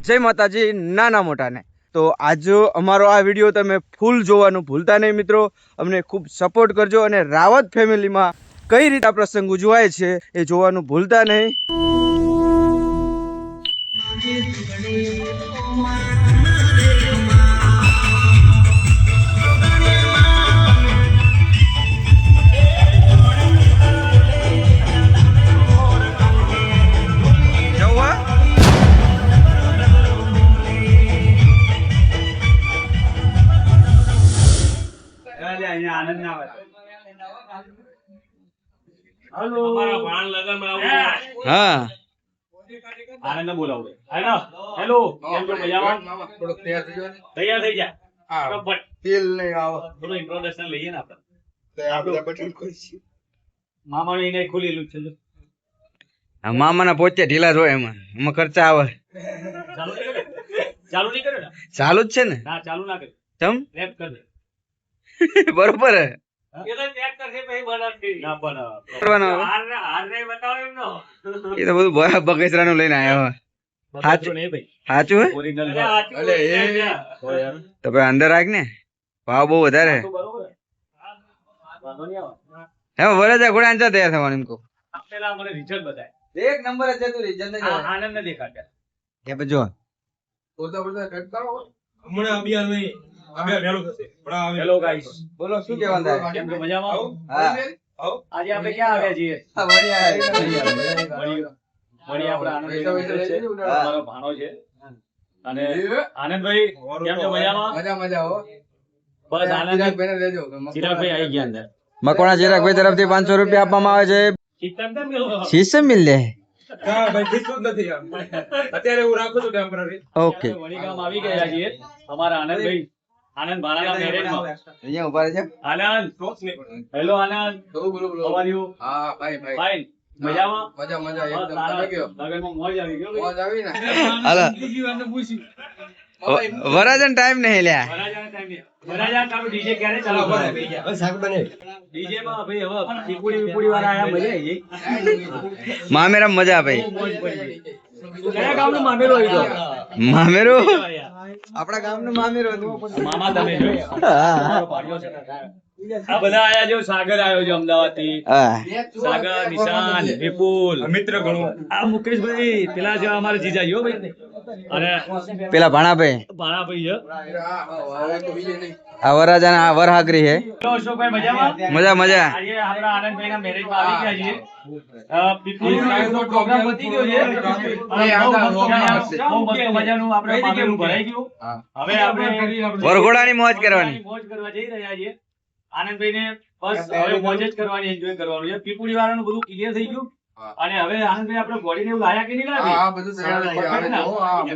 જય માતાજી નાના મોટાને તો આજ અમારો આ વિડીયો તમે ફૂલ જોવાનું ભૂલતા નહીં મિત્રો. અમને ખૂબ સપોર્ટ કરજો અને રાવત ફેમિલીમાં કઈ રીતે આ પ્રસંગ ઉજવાય છે એ જોવાનું ભૂલતા નહીં. મામાના પોતે ઢીલા હોય એમાં ખર્ચા આવે. ચાલુ જ છે ને? ચમ બરોબર હે. એ તો બધું બગેસરા નું લઈને આવ્યો. સાચું હે તો ભાઈ અંદર રાખ ને, ભાવ બહુ વધારે હે. વરજા ઘોડા અંચા તૈયાર થવાનું એમ કહું. એક નંબર જ જતું રિઝલ્ટ આનંદ ન દેખાડે કે જો હમણાં અભિયાન નહીં. હેલો ગાઈસ, બોલો શું કહેવાનું થાય? કેમ છો મજામાં? હા. આજે આપણે ક્યાં આવ્યા છીએ? વળી આપણા આનંદભાઈ છે, અમારો ભાણો છે. અને આનંદભાઈ કેમ છો મજામાં? મજા હો. બસ આનંદ ચિરાગભાઈ આવી ગયા અંદર. મકોણા ચિરાગભાઈ તરફથી 500 રૂપિયા આપવામાં આવે છે. શીશ મિલ લે. અત્યારે હું રાખું છું ટેમ્પરરી. ઓકે. વણીગામ આવી ગયા છીએ અમારા આનંદભાઈ. આનંદ ભાણાના મેરેજમાં અહીંયા ઉભા રહે છે. Anand, hello Anand, how are you? હા ફાઈન ફાઈન. મજામાં? મજા એકદમ. તમે કયો? લગનમાં મોજ આવી ગયો. મોજ આવી ને. હાલો બીજી વાતને પૂછી. વરાજન ટાઈમ નહીં લ્યા. વરાજન ટાઈમ નહીં. વરાજન તારું ડીજે ક્યારે ચાલુ કરે? બસ સાક બને. ડીજે માં ભાઈ હવે પીપુડી વાળા આયા, મજા આવી ગઈ. મામેરા મજા ભાઈ. કયા ગામનો મામેરો આવ્યો? મામેરો આપણા ગામનો મામેરો. મામા તમે આ બધા આયા જો. સાગર આવ્યો છે અમદાવાદ થી. સાગર, નિશાન, વિપુલ, મિત્ર ગણો. આ મુકેશભાઈ પેલા છે અમારા જીજાજી હો ભાઈ. અને પેલા ભાણાભાઈ છે. આ વરાજાના આ વરહાગરી છે. અશોકભાઈ મજામાં? મજા. આજે આપણા આનંદભાઈ ના મેરેજ માં આવી ગયા છીએ. પીપુડીનો પ્રોગ્રામ પતી ગયો છે. મજાનું આપણે મામેરું ભરાઈ ગયું. હવે આપણે વરઘોડાની મોજ કરવા જઈ રહ્યા છીએ. આનંદભાઈ ને બસ હવે મોજ જ કરવાની, એન્જોય કરવાનું છે. પીપુડી વાળાનું બધું ક્લિયર થઈ ગયું. અને હવે આનંદભાઈ આપણે બોડી ને એવું લાયા કે નહીં લાવી? હા બધું તૈયાર થઈ ગયું.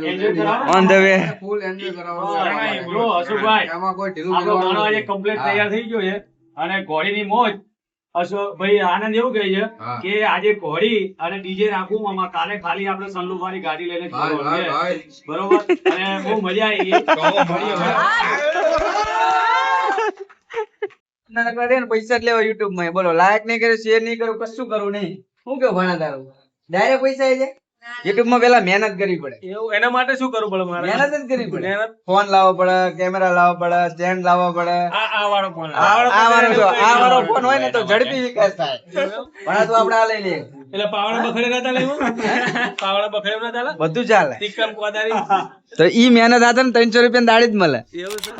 એન્જોય કરવાનું on the way. Full enjoy કરવાનું. બ્રો અશોકભાઈ આમાં કોઈ ઢીલું આપણો ગાણો આજે કમ્પ્લીટ તૈયાર થઈ ગયો છે. અને ઘોડીની મોજ. અશોકભાઈ આનંદ એવું કહે છે કે આજે ઘોડી અને ડીજે રાખવું આમાં, કાલે ખાલી આપણે સનરૂફ વાળી ગાડી લઈને જવાનું છે. બરોબર? અને બહુ મજા આવી ગઈ. પૈસા જ લેવા યુટ્યુબ માં. બોલો લાઈક નહીં કરે, શેર નહીં કરું, કશું કરું નહીં. શું કેવું ભણા તારું? ડાયરેક્ટ પૈસા આવી જાય. યુટ્યુબ માં પેલા મહેનત કરવી પડે. એવું એના માટે શું કરવું પડે? મહેનત જ કરવી પડે. ફોન લાવવો પડે, કેમેરા લાવવો પડે, સ્ટેન્ડ લાવવો પડે. આ વાળો ફોન હોય ને તો ઝડપી વિકાસ થાય. પણ તો આપણે આ લઈ લઈએ. એટલે પાવડા બખડે નતા લેવું? પાવડા બખડે નતા ચાલે? બધું ચાલે. તિકમ કોદારી તો ઈ મહેનત આતે ને 300 રૂપિયા દાડી જ મળે. એવું છે.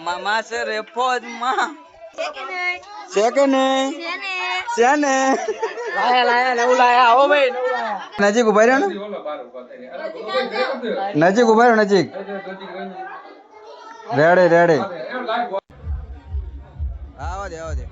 મામા છે રે ફોજમાં. છે કે નહીં? છે ને. લાયા નવું લાયા. આવો ભાઈ નવું લાયા. નજીક ઉભા રહ્યો ને. નજીક ઉભા રહ્યો. નજીક રેડે. આવો દે.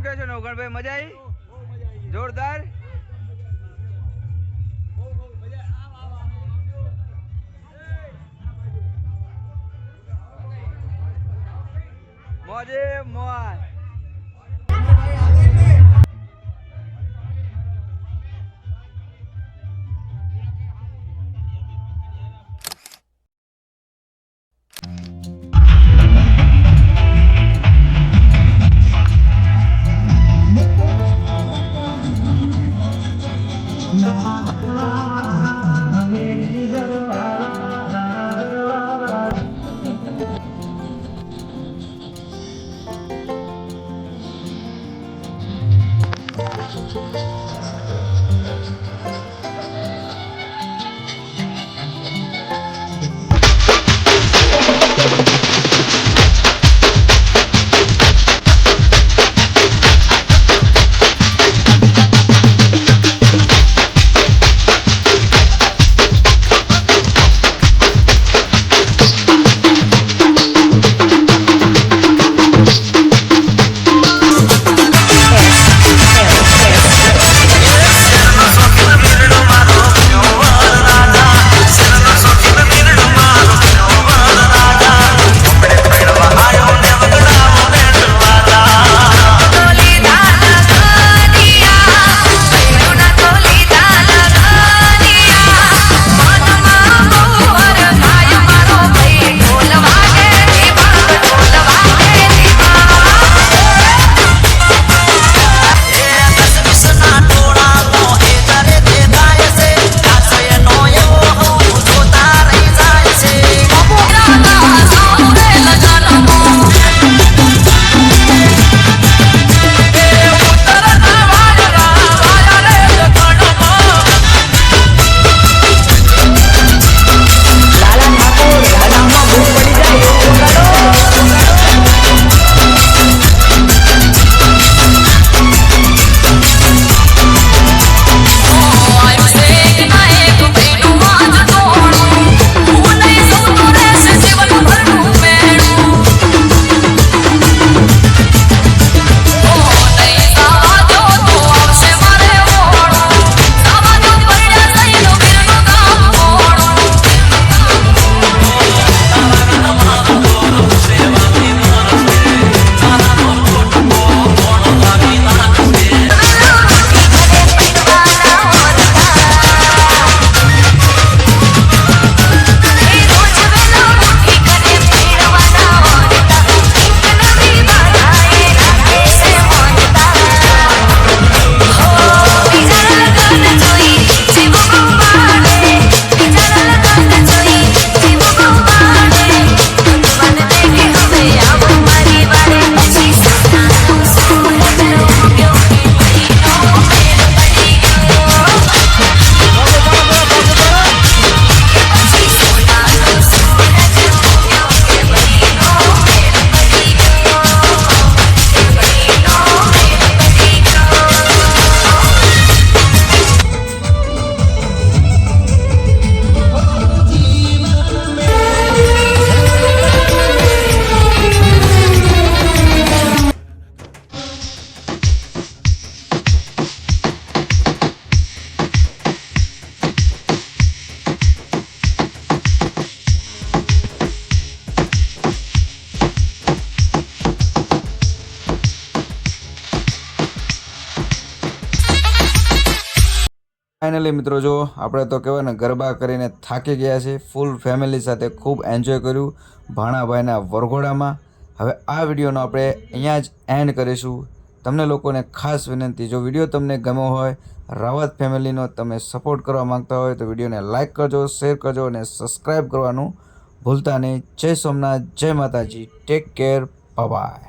શું કહે છો નવગણભાઈ, મજા આવી? જોરદાર. મોજે મોજ. ફાઇનલી મિત્રો જો આપણે તો કહેવાય ને ગરબા કરીને થાકી ગયા છે, ફૂલ ફેમિલી સાથે ખૂબ એન્જોય કર્યું ભાણાભાઈના વરઘોડામાં. હવે આ વિડીયોનો આપણે અહીંયા જ એન્ડ કરીશું. તમને લોકોને ખાસ વિનંતી, જો વિડીયો તમને ગમ્યો હોય, રાવત ફેમિલીનો તમે સપોર્ટ કરવા માંગતા હોય તો વિડીયોને લાઇક કરજો, શેર કરજો અને સબસ્ક્રાઈબ કરવાનું ભૂલતા નહીં. જય સોમનાથ, જય માતાજી, ટેક કેર, બાય બાય.